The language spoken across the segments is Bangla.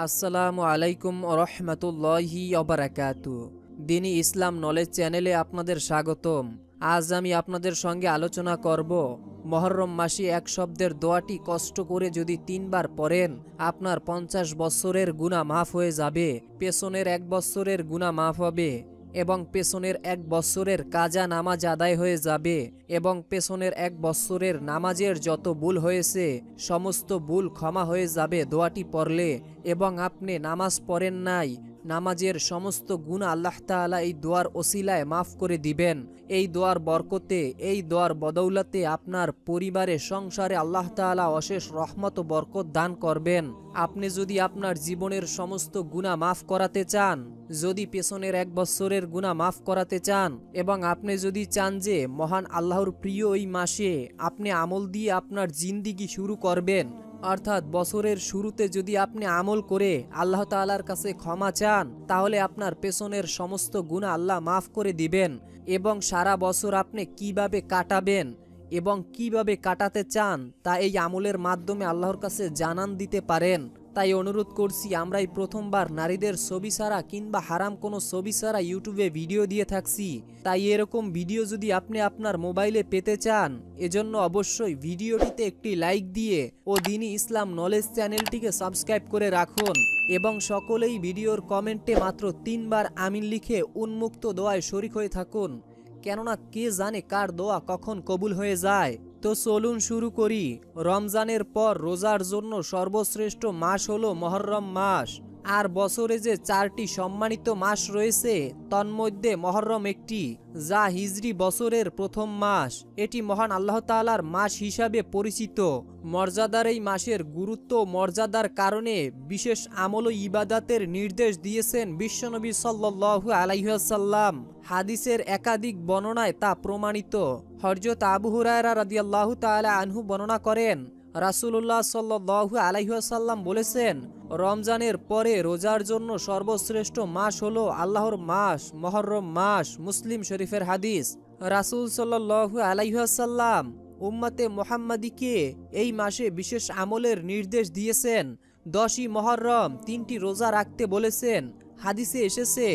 আসসালামু আলাইকুম রহমতুল্লাহি অবরাকাতু। দিনী ইসলাম নলেজ চ্যানেলে আপনাদের স্বাগতম। আজ আমি আপনাদের সঙ্গে আলোচনা করব মুহররম মাসে এক শব্দের দোয়াটি কষ্ট করে যদি 3 বার পড়েন আপনার 50 বছরের গুনাহ মাফ হয়ে যাবে, পেছনের 1 বছরের গুনাহ মাফ হবে এবং পেছনের 1 বছরের কাজা নামাজ আদায় হয়ে যাবে এবং পেছনের 1 বছরের নামাজের যত ভুল হয়েছে সমস্ত ভুল ক্ষমা হয়ে যাবে দোয়াটি পড়লে। এবং আপনি নামাজ পড়েন নাই, নামাজের সমস্ত গুনাহ আল্লাহ তাআলা এই দোয়ার ওসিলায় মাফ করে দিবেন। এই দোয়ার বরকতে, এই দোয়ার বদৌলতে আপনার পরিবারে সংসারে আল্লাহ তাআলা অশেষ রহমত ও বরকত দান করবেন। আপনি যদি আপনার জীবনের সমস্ত গুনাহ মাফ করাতে চান, যদি পেছনের 1 বছরের গুনাহ মাফ করাতে চান এবং আপনি যদি চান যে মহান আল্লাহর প্রিয় এই মাসে আপনি আমল দিয়ে আপনার জিন্দিগি শুরু করবেন, অর্থাৎ বছরের শুরুতে যদি আপনি আমল করে আল্লাহ তাআলার কাছে ক্ষমা চান, তাহলে আপনার পেছনের সমস্ত গুনাহ আল্লাহ মাফ করে দিবেন। এবং সারা বছর আপনি কিভাবে কাটাবেন এবং কিভাবে কাটাতে চান তা এই আমলের মাধ্যমে আল্লাহর কাছে জানান দিতে পারেন। তাই অনুরোধ করছি, আমরাই প্রথমবার নারীদের ছবি ছাড়া কিংবা হারাম কোনো ছবি ছাড়া ইউটিউবে ভিডিও দিয়ে থাকছি। তাই এরকম ভিডিও যদি আপনি আপনার মোবাইলে পেতে চান, এজন্য অবশ্যই ভিডিওটিতে একটি লাইক দিয়ে ও দিনী ইসলাম নলেজ চ্যানেলটিকে সাবস্ক্রাইব করে রাখুন এবং সকলেই ভিডিওর কমেন্টে মাত্র 3 বার আমিন লিখে উন্মুক্ত দোয়ায় শরীক হয়ে থাকুন, কেননা কে জানে কার দোয়া কখন কবুল হয়ে যায়। তো চলুন শুরু করি। রমজানের পর রোজার জন্য সর্বশ্রেষ্ঠ মাস হলো মুহররম মাস। আর বছরে যে 4টি সম্মানিত মাস রয়েছে তন্মধ্যে মুহররম একটি, যা হিজরি বছরের প্রথম মাস। এটি মহান আল্লাহ তাআলার মাস হিসাবে পরিচিত। মর্যাদার এই মাসের গুরুত্ব ও মর্যাদার কারণে বিশেষ আমল ও ইবাদাতের নির্দেশ দিয়েছেন বিশ্বনবী সাল্লাল্লাহু আলাইহি ওয়াসাল্লাম। হাদিসের একাধিক বর্ণনায় তা প্রমাণিত। হযরত আবু হুরায়রা রাদিয়াল্লাহু তাআলা আনহু বর্ণনা করেন, রাসূলুল্লাহ সাল্লাল্লাহু আলাইহি ওয়াসাল্লাম বলেছেন, রমজানের পরে রোজার জন্য সর্বশ্রেষ্ঠ মাস হলো আল্লাহর মাস মুহররম মাস। মুসলিম শরীফের হাদিস। রাসূল সাল্লাল্লাহু আলাইহি ওয়াসাল্লাম উম্মতে মুহাম্মাদীকে এই মাসে বিশেষ আমলের নির্দেশ দিয়েছেন। 10ই মুহররম 3টি রোজা রাখতে বলেছেন। হাদিসে এসেছে,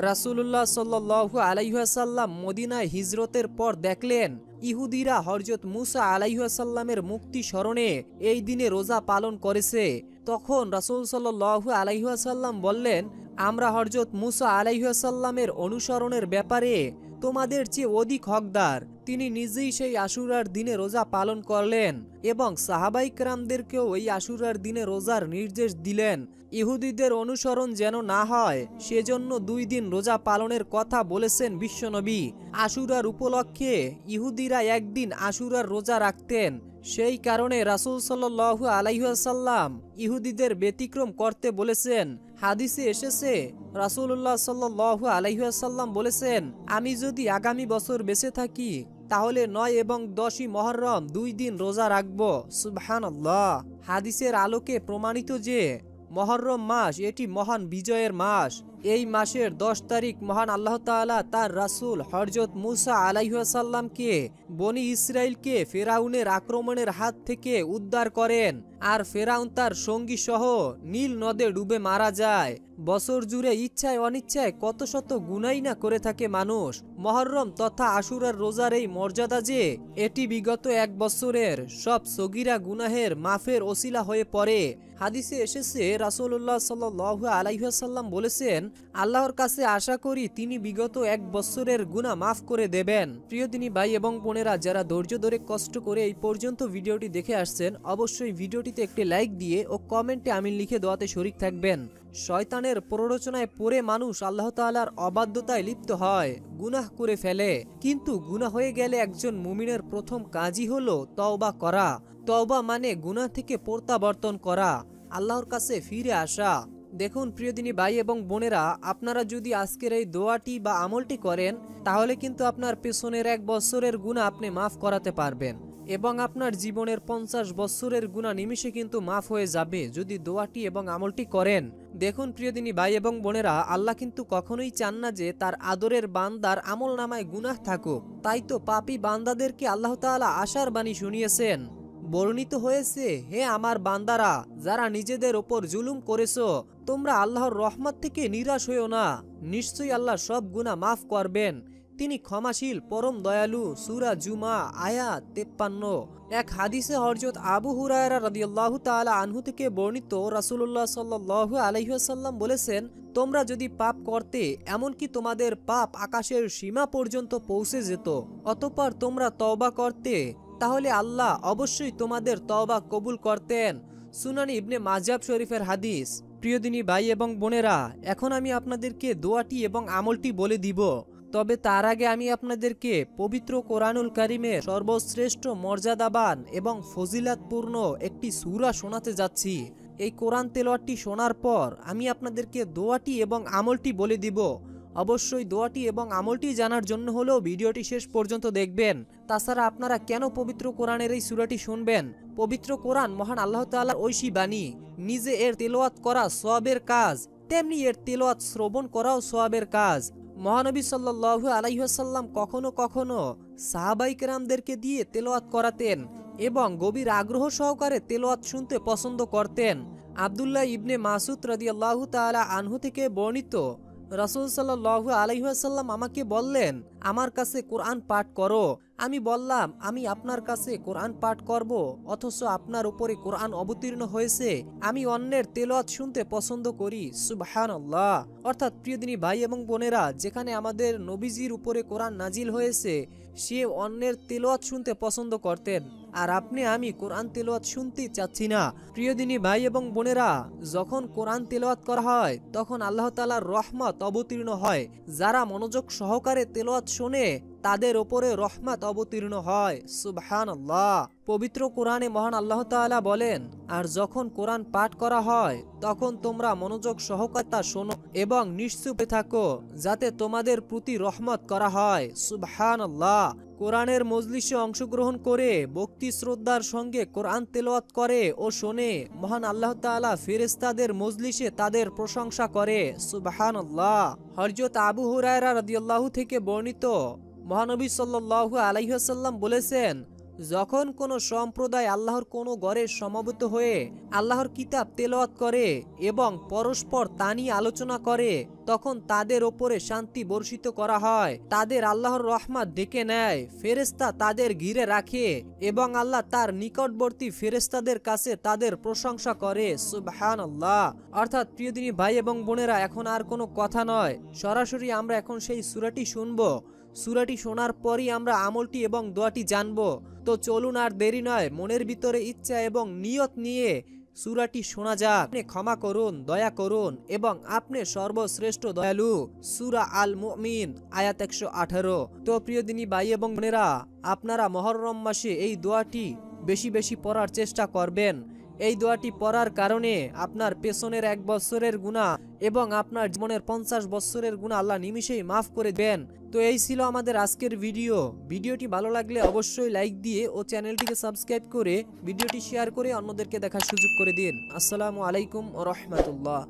রাসূলুল্লাহ সাল্লাল্লাহু আলাইহি ওয়াসাল্লাম মদিনায় হিজরতের পর দেখলেন ইহুদিরা হযরত মুসা আলাইহিস সালামের মুক্তি স্মরণে এই দিনে রোজা পালন করেছে। তখন রাসূল সাল্লাল্লাহু আলাইহি ওয়াসাল্লাম বললেন, আমরা হযরত মুসা আলাইহিস সালামের অনুসরণের ব্যাপারে তোমাদের চেয়ে অধিক হকদার। তিনি নিজেই সেই আশুরার দিনে রোজা পালন করলেন এবং সাহাবায়ে কেরামদেরকেও এই আশুরার দিনে রোজার নির্দেশ দিলেন। ইহুদিদের অনুসরণ যেন না হয় সেজন্য 2 দিন রোজা পালনের কথা বলেছেন বিশ্বনবী। আশুরার উপলক্ষে ইহুদিরা একদিন আশুরার রোজা রাখতেন। সেই কারণে রাসূল সাল্লাল্লাহু আলাইহি ওয়াসাল্লাম ইহুদিদের ব্যতিক্রম করতে বলেছেন। হাদিসে এসেছে, রাসূলুল্লাহ সাল্লাল্লাহু আলাইহি ওয়াসাল্লাম বলেছেন, আমি যদি আগামী বছর বেঁচে থাকি তাহলে 9 এবং 10ই মুহররম 2 দিন রোজা রাখব। সুবহানাল্লাহ। হাদিসের আলোকে প্রমাণিত যে মুহররম মাস এটি মহান বিজয়ের মাস। এই মাসের 10 তারিখ মহান আল্লাহ তাআলা তার রাসূল হযরত মুসা আলাইহিস সালামকে বনি ইসরাইলকে ফেরাউনের আক্রমণের হাত থেকে উদ্ধার করেন আর ফেরাউন তার সঙ্গী সহ নীল নদে ডুবে মারা যায়। বছর জুড়ে ইচ্ছায় অনিচ্ছায় কত শত গুনাহ না করে থাকে মানুষ। মুহররম তথা আশুরার রোজার এই মর্যাদা যে এটি বিগত 1 বছরের সব সগীরা গুনাহের মাফের ওসিলা হয়ে পড়ে। হাদিসে এসেছে, রাসূলুল্লাহ সাল্লাল্লাহু আলাইহি ওয়াসাল্লাম বলেছেন, আল্লাহর কাছে আশা করি তিনি বিগত 1 বছরের গুনাহ মাফ করে দেবেন। প্রিয় দিনী ভাই এবং বোনেরা, যারা ধৈর্য ধরে কষ্ট করে এই পর্যন্ত ভিডিওটি দেখে আসছেন, অবশ্যই ভিডিওটিতে একটি লাইক দিয়ে ও কমেন্টে আমিন লিখে দোয়াতে শরীক থাকবেন। শয়তানের প্ররোচনায় পড়ে মানুষ আল্লাহ তাআলার অবাধ্যতায় লিপ্ত হয়, গুনাহ করে ফেলে। কিন্তু গুনাহ হয়ে গেলে একজন মুমিনের প্রথম কাজই হলো তওবা করা। তওবা মানে গুনাহ থেকে প্রত্যাবর্তন করা, আল্লাহর কাছে ফিরে আসা। দেখুন প্রিয় দিনী ভাই এবং বোনেরা, আপনারা যদি আজকের এই দোয়াটি বা আমলটি করেন তাহলে কিন্তু আপনার পেছনের 1 বছরের গুনাহ আপনি মাফ করাতে পারবেন এবং আপনার জীবনের 50 বছরের গুনাহ নিমিষে কিন্তু মাফ হয়ে যাবে যদি দোয়াটি এবং আমলটি করেন। দেখুন প্রিয় দিনী ভাই এবং বোনেরা, আল্লাহ কিন্তু কখনোই চান না যে তার আদরের বান্দার আমলনামায় গুনাহ থাকুক। তাই তো পাপী বান্দাদেরকে আল্লাহ তাআলা আশার বাণী শুনিয়েছেন। বর্ণিত হয়েছে, হে আমার বান্দারা, যারা নিজেদের ওপর জুলুম করেছো, তোমরা আল্লাহর রহমত থেকে নিরাশ হইও না। নিশ্চয়ই আল্লাহ সব গুনাহ মাফ করবেন, তিনি ক্ষমাশীল পরম দয়ালু। সূরা জুমা আয়াত 53। এক হাদিসে হযরত আবু হুরায়রা রাদিয়াল্লাহু তাআলা আনহু থেকে বর্ণিত, রাসূলুল্লাহ সাল্লাল্লাহু আলাইহি ওয়াসাল্লাম বলেছেন, তোমরা যদি পাপ করতে, এমনকি তোমাদের পাপ আকাশের সীমা পর্যন্ত পৌঁছে যেত, অতঃপর তোমরা তওবা করতে, তাহলে আল্লাহ অবশ্যই তোমাদের তওবা কবুল করতেন। সুনান ইবনে মাজাহ শরীফের হাদিস। প্রিয় দিনী ভাই এবং বোনেরা, এখন আমি আপনাদেরকে দোয়াটি এবং আমলটি বলে দিব। তবে তার আগে আমি আপনাদেরকে পবিত্র কোরআনুল কারীমের সর্বশ্রেষ্ঠ মর্যাদাবান এবং ফজিলাতপূর্ণ একটি সূরা শোনাতে যাচ্ছি। এই কোরআন তেলাওয়াতটি শোনার পর আমি আপনাদেরকে দোয়াটি এবং আমলটি বলে দিব। অবশ্যই দোয়াটি এবং আমলটি জানার জন্য হলেও ভিডিওটি শেষ পর্যন্ত দেখবেন। তাছাড়া আপনারা কেন পবিত্র কোরআনের এই সূরাটি শুনবেন? পবিত্র কোরআন মহান আল্লাহ তাআলার ঐশী বাণী। নিজে এর তেলাওয়াত করা সওয়াবের কাজ, তেমনি এর তেলাওয়াত শ্রবণ করাও সওয়াবের কাজ। মহানবী সাল্লাল্লাহু আলাইহি ওয়াসাল্লাম কখনো কখনো সাহাবায়ে কেরামদেরকে দিয়ে তেলাওয়াত করাতেন এবং গভীর আগ্রহ সহকারে তেলাওয়াত শুনতে পছন্দ করতেন। আব্দুল্লাহ ইবনে মাসউদ রাদিয়াল্লাহু তাআলা আনহু থেকে বর্ণিত, রাসূল সাল্লাল্লাহু আলাইহি ওয়াসাল্লাম আমাকে বললেন, আমার কাছে কোরআন পাঠ করো। আমি বললাম, আমি আপনার কাছে কোরআন পাঠ করব, অথচ আপনার উপরে কোরআন অবতীর্ণ হয়েছে। আমি অন্যের তেলাওয়াত শুনতে পছন্দ করি। সুবহানাল্লাহ। অর্থাৎ প্রিয় দিনী ভাই এবং বোনেরা, যেখানে আমাদের নবীজির উপরে কোরআন নাজিল হয়েছে, সে অন্যের তেলাওয়াত শুনতে পছন্দ করতেন, আর আমি কোরআন তেলাওয়াত শুনতে চাচ্ছি না। প্রিয় দিনী ভাই এবং বোনেরা, যখন কোরআন তেলাওয়াত করা হয়, তখন আল্লাহ তাআলার রহমত অবতীর্ণ হয়। যারা মনোযোগ সহকারে তেলাওয়াত শোনে, তাদের ওপরে রহমত অবতীর্ণ হয়। সুবহানাল্লাহ। পবিত্র কোরআনে মহান আল্লাহ তাআলা বলেন, আর যখন কোরআন পাঠ করা হয়, তখন তোমরা মনোযোগ সহকারে তা শোনো এবং নিশ্চুপে থাকো, যাতে তোমাদের প্রতি রহমত করা হয়। সুবহানাল্লাহ। কোরআনের মজলিসে অংশগ্রহণ করে ভক্তি শ্রদ্ধার সঙ্গে কোরআন তেলাওয়াত করে ও শোনে, মহান আল্লাহ তাআলা ফেরেশতাদের মজলিসে তাদের প্রশংসা করে। সুবহানাল্লাহ। হযরত আবু হুরায়রা রাদিয়াল্লাহু থেকে বর্ণিত, মহানবী সাল্লাল্লাহু আলাইহি ওয়াসাল্লাম বলেছেন, যখন কোনো সম্প্রদায় আল্লাহর কোনো ঘরে সমবেত হয়ে আল্লাহর কিতাব তেলাওয়াত করে এবং পরস্পর তা নিয়ে আলোচনা করে, তখন তাদের ওপরে শান্তি বর্ষিত করা হয়, তাদের আল্লাহর রহমত ডেকে নেয়, ফেরেশতা তাদের ঘিরে রাখে এবং আল্লাহ তার নিকটবর্তী ফেরেশতাদের কাছে তাদের প্রশংসা করে। সুবহানাল্লাহ। অর্থাৎ প্রিয় দিনী ভাই এবং বোনেরা, এখন আর কোনো কথা নয়, সরাসরি আমরা এখন সেই সূরাটি শুনবো। সূরাটি শোনার পরই আমরা আমলটি এবং দোয়াটি জানব। তো চলুন আর দেরি নয়, মনের ভিতরে ইচ্ছা এবং নিয়ত নিয়ে সূরাটি শোনা যাক। আপনি ক্ষমা করুন, দয়া করুন এবং আপনি সর্বশ্রেষ্ঠ দয়ালু। সূরা আল মুমিন আয়াত 118। তো প্রিয় দিনী ভাই এবং বোনেরা, আপনারা মুহররম মাসে এই দোয়াটি বেশি বেশি পড়ার চেষ্টা করবেন। এই দোয়াটি পড়ার কারণে আপনার পেছনের 1 বছরের গুনাহ এবং আপনার জীবনের 50 বছরের গুনাহ আল্লাহ নিমিষেই মাফ করে দেন। তো এই ছিল আমাদের আজকের ভিডিওটি ভালো লাগলে অবশ্যই লাইক দিয়ে ও চ্যানেলটিকে সাবস্ক্রাইব করে ভিডিওটি শেয়ার করে অন্যদেরকে দেখার সুযোগ করে দিন। আসসালামু আলাইকুম ওয়া রাহমাতুল্লাহ।